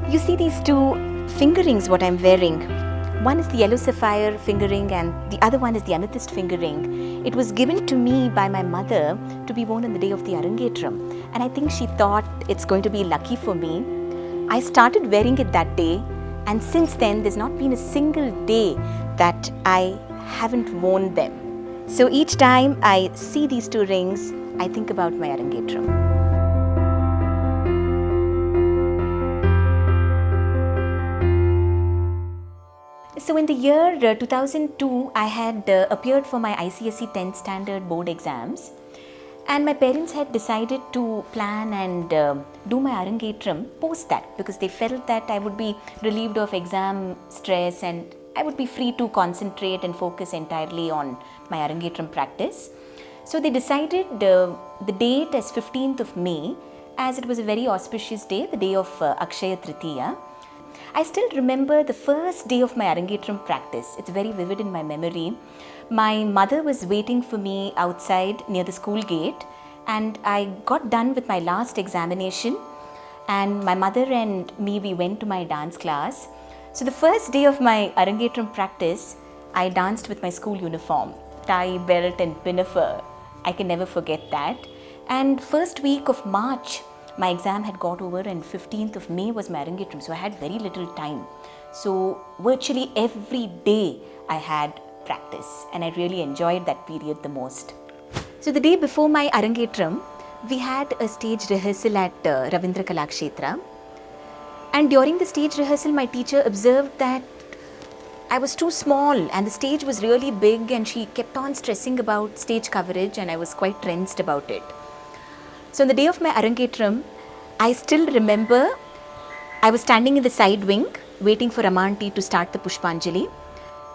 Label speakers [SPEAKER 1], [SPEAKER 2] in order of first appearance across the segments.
[SPEAKER 1] You see these two fingerings what I'm wearing. One is the yellow sapphire fingering and the other one is the amethyst fingering. It was given to me by my mother to be worn on the day of the Arangetram, and I think she thought it's going to be lucky for me. I started wearing it that day, and since then there's not been a single day that I haven't worn them. So each time I see these two rings, I think about my Arangetram. So in the year 2002, I had appeared for my ICSE 10th standard board exams, and my parents had decided to plan and do my Arangetram post that, because they felt that I would be relieved of exam stress and I would be free to concentrate and focus entirely on my Arangetram practice. So they decided the date as 15th of May, as it was a very auspicious day, the day of Akshaya Tritiya. I still remember the first day of my Arangetram practice. It's very vivid in my memory. My mother was waiting for me outside near the school gate, and I got done with my last examination, and my mother and me, we went to my dance class. So the first day of my Arangetram practice, I danced with my school uniform, tie, belt and pinafore. I can never forget that. And first week of March, my exam had got over, and 15th of May was my Arangetram, so I had very little time. So virtually every day I had practice, and I really enjoyed that period the most. So the day before my Arangetram, we had a stage rehearsal at Ravindra Kalakshetra, and during the stage rehearsal my teacher observed that I was too small and the stage was really big, and she kept on stressing about stage coverage, and I was quite tensed about it. So on the day of my Arangetram, I still remember I was standing in the side wing waiting for Ramanti to start the Pushpanjali.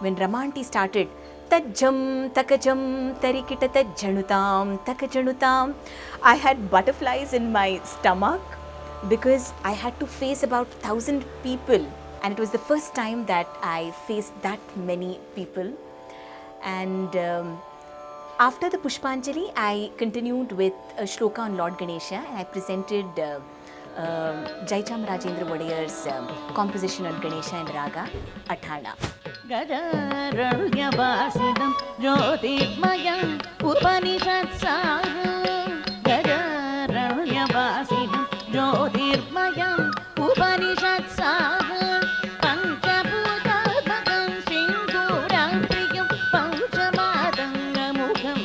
[SPEAKER 1] When Ramanti started, Tajjam, Takajam, Tarikita Tajjanutam, Takajanutam, I had butterflies in my stomach because I had to face about 1,000 people, and it was the first time that I faced that many people. And after the Pushpanjali, I continued with a shloka on Lord Ganesha, and I presented Jaicham Rajendra Wadiyar's composition on Ganesha and Raga, Athana.
[SPEAKER 2] Gajaranyavasidam Jyotirmayam Upanishad-saram Gajaranyavasidam Jyotirmayam Upanishad-saram Panchabhutabhagam Sindhuram-priyam Panchamatangamukham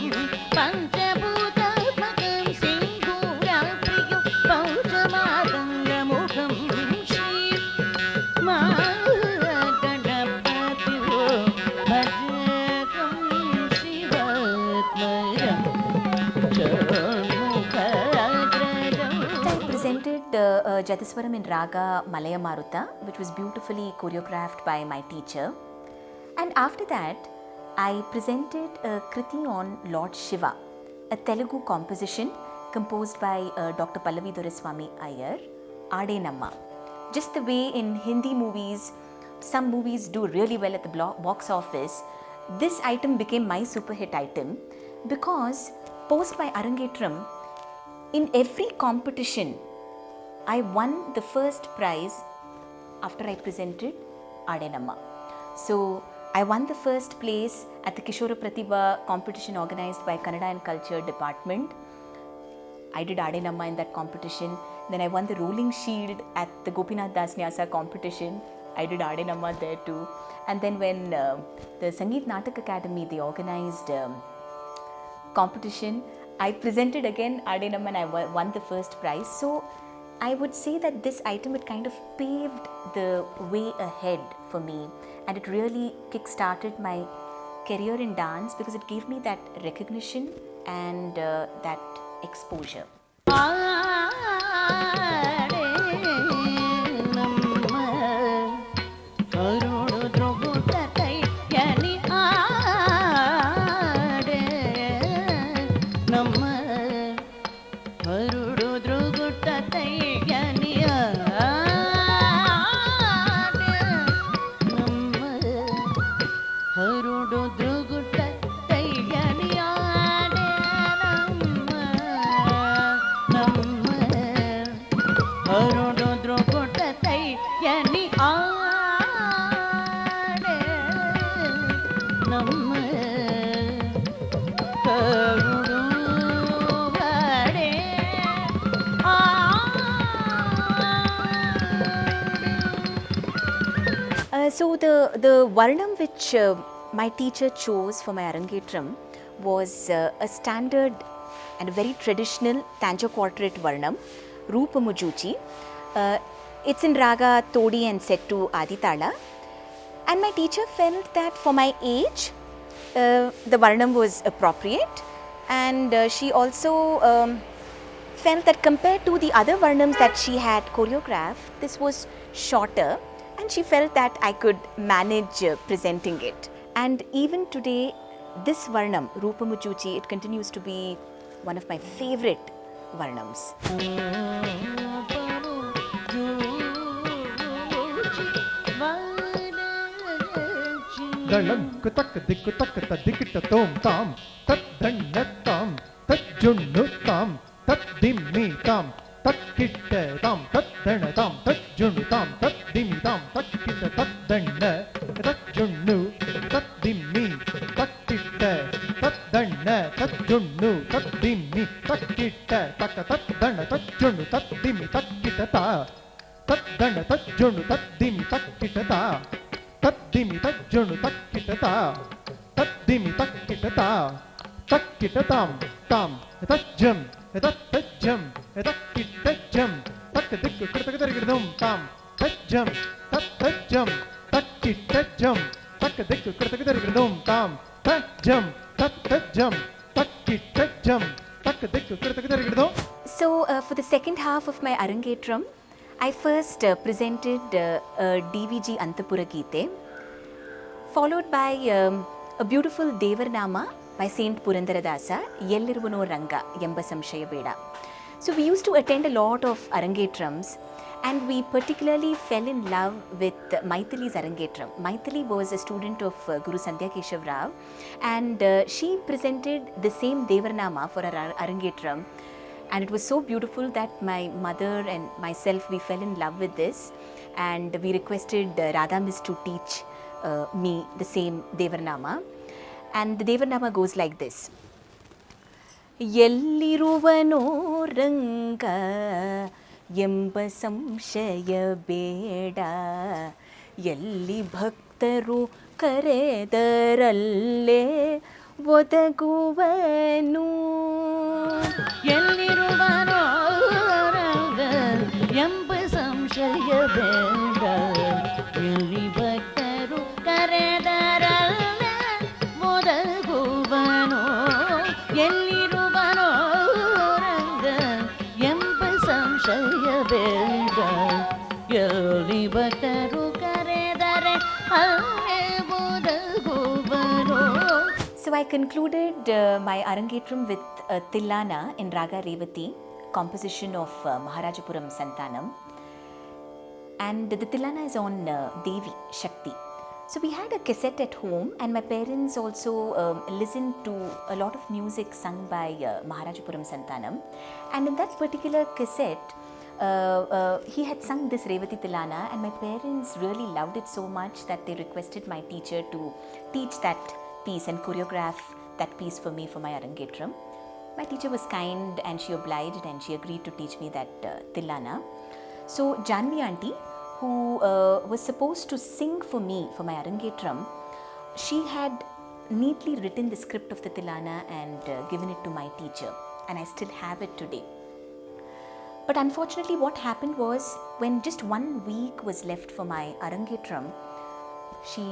[SPEAKER 2] Panchabhutabhagam Sindhuram-priyam Panchamatangamukham Shiv
[SPEAKER 1] Jatiswaram in Raga Malaya Maruta, which was beautifully choreographed by my teacher. And after that, I presented a Kriti on Lord Shiva, a Telugu composition composed by Dr. Pallavi Doreswamy Iyer, Ade Namma. Just the way in Hindi movies, some movies do really well at the box office, this item became my super hit item, because post my Arangetram, in every competition, I won the first prize after I presented Ade Namma. So I won the first place at the Kishora Pratibha competition organized by Kannada and Culture Department. I did Ade Namma in that competition. Then I won the Rolling Shield at the Gopinath Das Nyasa competition. I did Ade Namma there too. And then when the Sangeet Natak Academy, they organized competition, I presented again Ade Namma and I won the first prize. So I would say that this item, it kind of paved the way ahead for me, and it really kick-started my career in dance because it gave me that recognition and that exposure. So the Varnam which my teacher chose for my Arangetram was a standard and a very traditional Tanjo quartet Varnam, Rupa Mujuchi. It's in Raga, Todi and set to Aditala. And my teacher felt that for my age, the Varnam was appropriate, and she also felt that compared to the other Varnams that she had choreographed, this was shorter, and she felt that I could manage presenting it. And even today, this Varnam, Rupa Mujuchi, it continues to be one of my favorite Varnams.
[SPEAKER 3] Dalam kutak dikutak tadikita tom tam tat dannatam tat junnu tam tat dimmi tam tat kitta tam tat danatam tat junnu tam tat dimmi tam tat kitta tat danna tat junnu tat dimmi tat kitta tat danna tat junnu tat dimmi tat kitta tat danna tat junnu tat dimmi tat kitta tat danna tat junnu tat dimmi tat kitta Taddimi tajjunu takkitata Taddimi takkitata Takkitatam tam tajjam tajjam takkittajjam takkadikku kritakadarigirdum tam tajjam tajjam takkittajjam takkadikku kritakadarigirdum tam tajjam takkittajjam takkadikku kritakadarigirdum.
[SPEAKER 1] So for the second half of my Arangetram, I first presented DVG Antapura Geete, followed by a beautiful Devarnama by Saint Purandaradasa, Yelliruvano Ranga, Yemba Samshaya Beda. So we used to attend a lot of Arangetrams, and we particularly fell in love with Maithili's Arangetram. Maithili was a student of Guru Sandhya Keshav Rao, and she presented the same Devarnama for our Arangetram. And it was so beautiful that my mother and myself, we fell in love with this, and we requested Radha Miss to teach me the same Devarnama. And the Devarnama goes like this. Yelliruvano Ranga Yemba Samshaya Beda Yelli Bhaktaru Karedaralle Vodaguvanu
[SPEAKER 2] ಎಲ್ಲಿರುವನೋ ರಂಗ ಎಂಬ ಸಂಶಯ ಬೇಡ ಎಲ್ಲಿ ಭಕ್ತರು ಕರೆದರಲ್ಲ ಮೊದಗುವನೋ ಎಲ್ಲಿರುವನೋ ರಂಗ ಎಂಬ ಸಂಶಯ ಬೇಡ ಎಲ್ಲಿ ಭಕ್ತರು ಕರೆದರೆ ಅಲ್ಲೇ ಮೊದಗುವನೋ.
[SPEAKER 1] So I concluded my Arangetram with Tillana in Raga Revati, composition of Maharajapuram Santanam. And the Tillana is on Devi, Shakti. So we had a cassette at home, and my parents also listened to a lot of music sung by Maharajapuram Santanam. And in that particular cassette, he had sung this Revati Tillana, and my parents really loved it so much that they requested my teacher to teach that piece and choreograph that piece for me for my Arangetram. My teacher was kind, and she obliged, and she agreed to teach me that Tillana. So Janvi auntie, who was supposed to sing for me for my Arangetram, she had neatly written the script of the Tillana and given it to my teacher, and I still have it today. But unfortunately, what happened was, when just 1 week was left for my Arangetram, she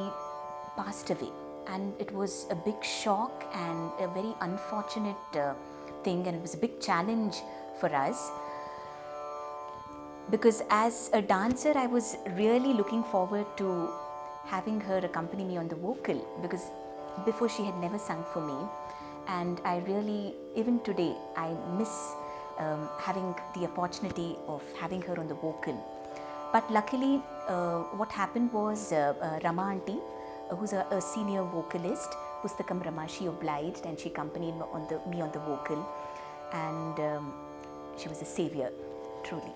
[SPEAKER 1] passed away. And it was a big shock and a very unfortunate thing, and it was a big challenge for us, because as a dancer I was really looking forward to having her accompany me on the vocal, because before she had never sung for me, and I really, even today, I miss having the opportunity of having her on the vocal. But luckily what happened was Rama auntie, who's a senior vocalist, Pustakam Rama, she obliged and she accompanied me on the vocal, and she was a savior, truly.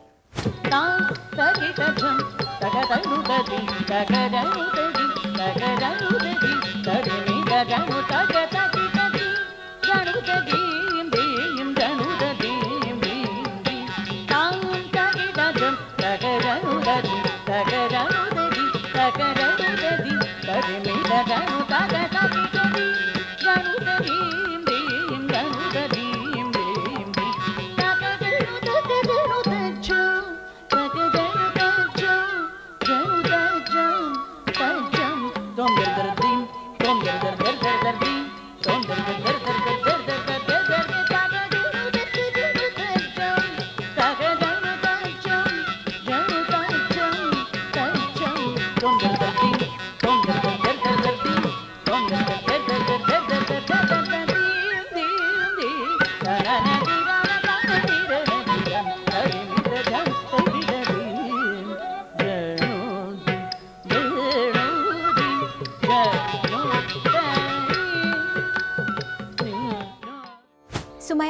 [SPEAKER 2] Thank you.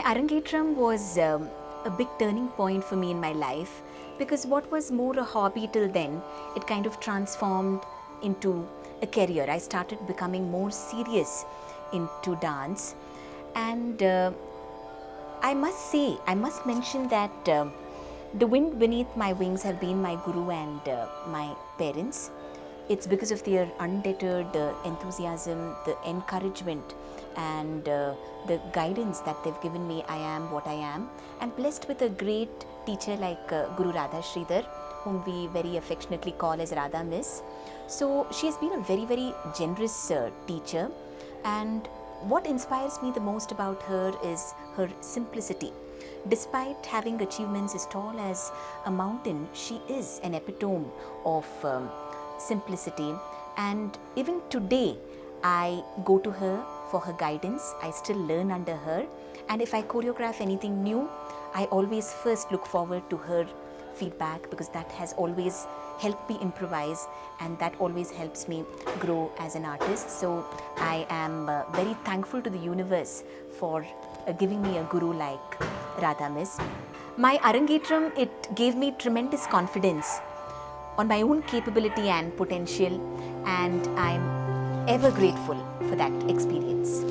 [SPEAKER 1] Arangetram was a big turning point for me in my life, because what was more a hobby till then, it kind of transformed into a career. I started becoming more serious into dance, and I must mention that the wind beneath my wings have been my guru and my parents. It's because of their undeterred enthusiasm, the encouragement, and the guidance that they've given me. I am what I am. I'm blessed with a great teacher like Guru Radha Sridhar, whom we very affectionately call as Radha Miss. So she has been a very, very generous teacher, and what inspires me the most about her is her simplicity. Despite having achievements as tall as a mountain, she is an epitome of simplicity. And even today, I go to her for her guidance. I still learn under her. And if I choreograph anything new, I always first look forward to her feedback, because that has always helped me improvise, and that always helps me grow as an artist. So I am very thankful to the universe for giving me a guru like Radha Miss. My Arangetram, it gave me tremendous confidence on my own capability and potential, and I'm ever grateful for that experience.